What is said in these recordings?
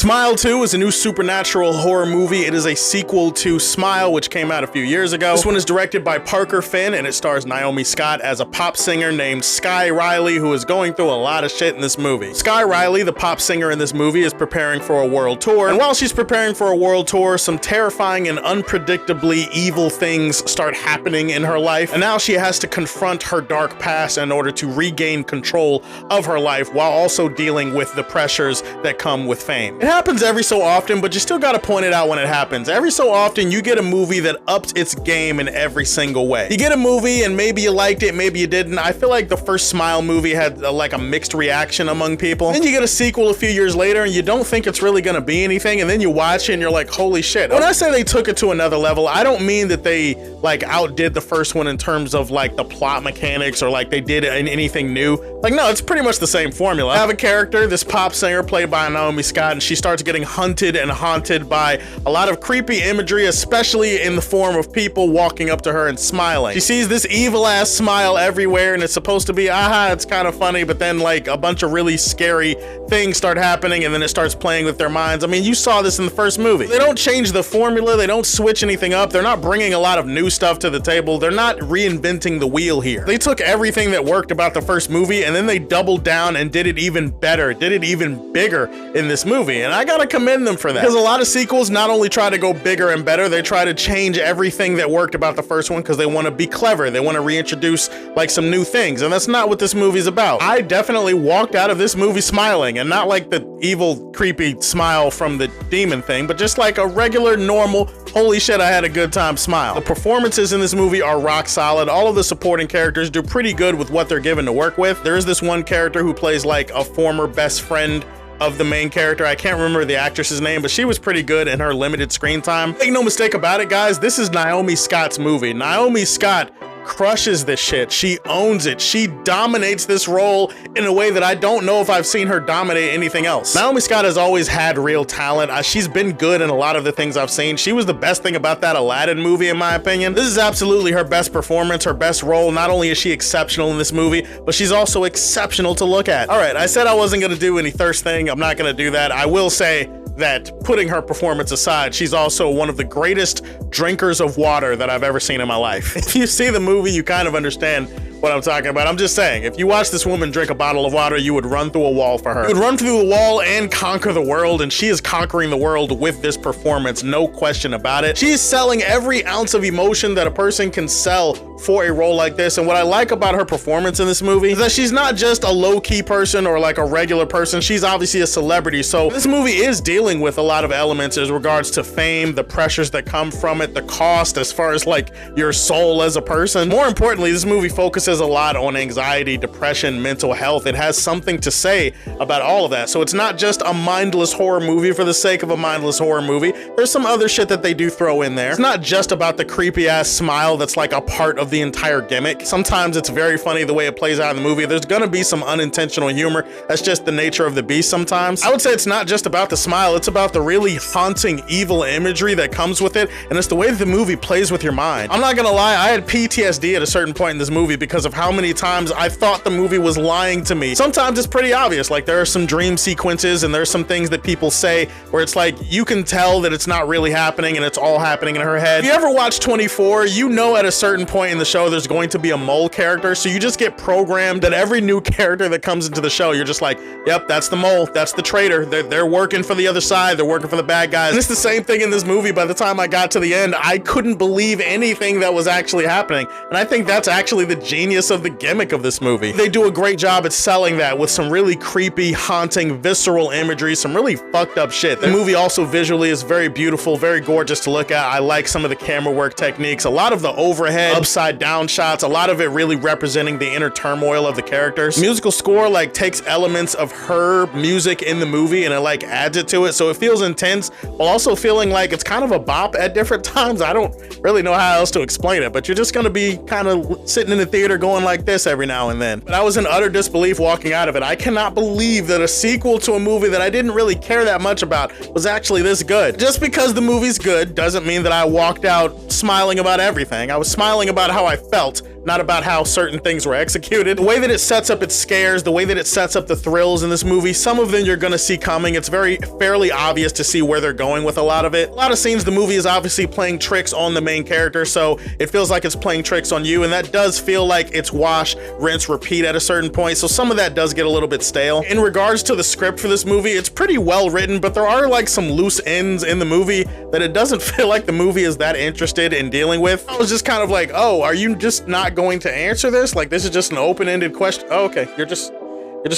Smile 2 is a new supernatural horror movie. It is a sequel to Smile, which came out a few years ago. This one is directed by Parker Finn, and it stars Naomi Scott as a pop singer named Sky Riley, who is going through a lot of shit in this movie. Sky Riley, the pop singer in this movie, is preparing for a world tour, and while she's preparing for a world tour, some terrifying and unpredictably evil things start happening in her life, and now she has to confront her dark past in order to regain control of her life while also dealing with the pressures that come with fame. It happens every so often, but you still gotta point it out when it happens. Every so often, you get a movie that ups its game in every single way. You get a movie and maybe you liked it, maybe you didn't. I feel like the first Smile movie had like a mixed reaction among people. Then you get a sequel a few years later and you don't think it's really gonna be anything, and then you watch it and you're like, holy shit. When I say they took it to another level, I don't mean that they like outdid the first one in terms of like the plot mechanics or like they did anything new. Like, no, it's pretty much the same formula. I have a character, this pop singer played by Naomi Scott, and she starts getting hunted and haunted by a lot of creepy imagery, especially in the form of people walking up to her and smiling. She sees this evil ass smile everywhere, and it's supposed to be, aha, it's kind of funny, but then like a bunch of really scary things start happening, and then it starts playing with their minds. I mean, you saw this in the first movie. They don't change the formula, they don't switch anything up, they're not bringing a lot of new stuff to the table, they're not reinventing the wheel here. They took everything that worked about the first movie and then they doubled down and did it even better, did it even bigger in this movie, and I gotta commend them for that. Because a lot of sequels not only try to go bigger and better, they try to change everything that worked about the first one because they want to be clever, they want to reintroduce like some new things, and that's not what this movie's about. I definitely walked out of this movie smiling, and not like the evil creepy smile from the demon thing, but just like a regular normal holy shit, I had a good time smile. The performances in this movie are rock solid. All of the supporting characters do pretty good with what they're given to work with. There is this one character who plays like a former best friend of the main character. I can't remember the actress's name, but she was pretty good in her limited screen time. Make no mistake about it, guys, this is Naomi Scott's movie. Naomi Scott crushes this shit. She owns it. She dominates this role in a way that I don't know if I've seen her dominate anything else. Naomi Scott has always had real talent. She's been good in a lot of the things I've seen. She was the best thing about that Aladdin movie, in my opinion. This is absolutely her best performance, her best role. Not only is she exceptional in this movie, but she's also exceptional to look at. All right, I said I wasn't gonna do any thirst thing. I'm not gonna do that. I will say that putting her performance aside, she's also one of the greatest drinkers of water that I've ever seen in my life. If you see the movie, you kind of understand what I'm talking about. I'm just saying, if you watch this woman drink a bottle of water, you would run through a wall for her. You would run through the wall and conquer the world, and she is conquering the world with this performance, no question about it. She's selling every ounce of emotion that a person can sell for a role like this, and what I like about her performance in this movie is that she's not just a low-key person or like a regular person, she's obviously a celebrity, so this movie is dealing with a lot of elements as regards to fame, the pressures that come from it, the cost as far as like your soul as a person. More importantly, this movie focuses a lot on anxiety, depression, mental health. It has something to say about all of that. So it's not just a mindless horror movie for the sake of a mindless horror movie. There's some other shit that they do throw in there. It's not just about the creepy ass smile that's like a part of the entire gimmick. Sometimes it's very funny the way it plays out in the movie. There's gonna be some unintentional humor. That's just the nature of the beast sometimes. I would say it's not just about the smile, it's about the really haunting evil imagery that comes with it, and it's the way that the movie plays with your mind. I'm not gonna lie, I had PTSD at a certain point in this movie because of how many times I thought the movie was lying to me. Sometimes it's pretty obvious, like there are some dream sequences and there's some things that people say where it's like you can tell that it's not really happening and it's all happening in her head. If you ever watch 24, you know at a certain point in the show there's going to be a mole character, so you just get programmed that every new character that comes into the show, you're just like, yep, that's the mole, that's the traitor, they're working for the other side, they're working for the bad guys. And it's the same thing in this movie. By the time I got to the end, I couldn't believe anything that was actually happening, and I think that's actually the genius of the gimmick of this movie. They do a great job at selling that with some really creepy, haunting, visceral imagery, some really fucked up shit. The movie also visually is very beautiful, very gorgeous to look at. I like some of the camera work techniques, a lot of the overhead, upside down shots, a lot of it really representing the inner turmoil of the characters. Musical score like takes elements of her music in the movie and it like adds it to it, so it feels intense while also feeling like it's kind of a bop at different times. I don't really know how else to explain it, but you're just gonna be kind of sitting in the theater going like this every now and then. But I was in utter disbelief walking out of it. I cannot believe that a sequel to a movie that I didn't really care that much about was actually this good. Just because the movie's good doesn't mean that I walked out smiling about everything. I was smiling about how I felt, not about how certain things were executed. The way that it sets up its scares, the way that it sets up the thrills in this movie, some of them you're gonna see coming. It's fairly obvious to see where they're going with a lot of it. A lot of scenes, the movie is obviously playing tricks on the main character, so it feels like it's playing tricks on you, and that does feel like it's wash, rinse, repeat at a certain point, so some of that does get a little bit stale. In regards to the script for this movie, it's pretty well written, but there are like some loose ends in the movie that it doesn't feel like the movie is that interested in dealing with. I was just kind of like, oh, are you just not going to answer this? Like, this is just an open-ended question. Oh, okay, you're just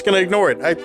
gonna ignore it.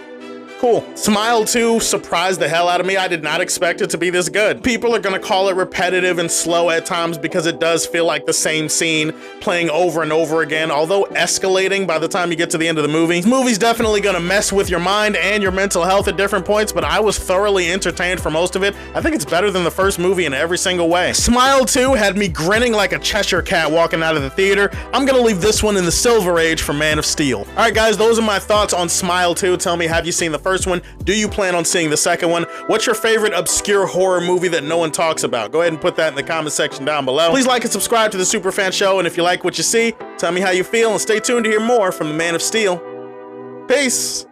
Cool. Smile 2 surprised the hell out of me. I did not expect it to be this good. People are gonna call it repetitive and slow at times because it does feel like the same scene playing over and over again, although escalating by the time you get to the end of the movie. This movie's definitely gonna mess with your mind and your mental health at different points, but I was thoroughly entertained for most of it. I think it's better than the first movie in every single way. Smile 2 had me grinning like a Cheshire cat walking out of the theater. I'm gonna leave this one in the Silver Age for Man of Steel. All right, guys, those are my thoughts on Smile 2. Tell me, have you seen the first one? Do you plan on seeing the second one? What's your favorite obscure horror movie that no one talks about? Go ahead and put that in the comment section down below. Please like and subscribe to the Superfan Show, and if you like what you see, tell me how you feel, and stay tuned to hear more from the Man of Steel. Peace!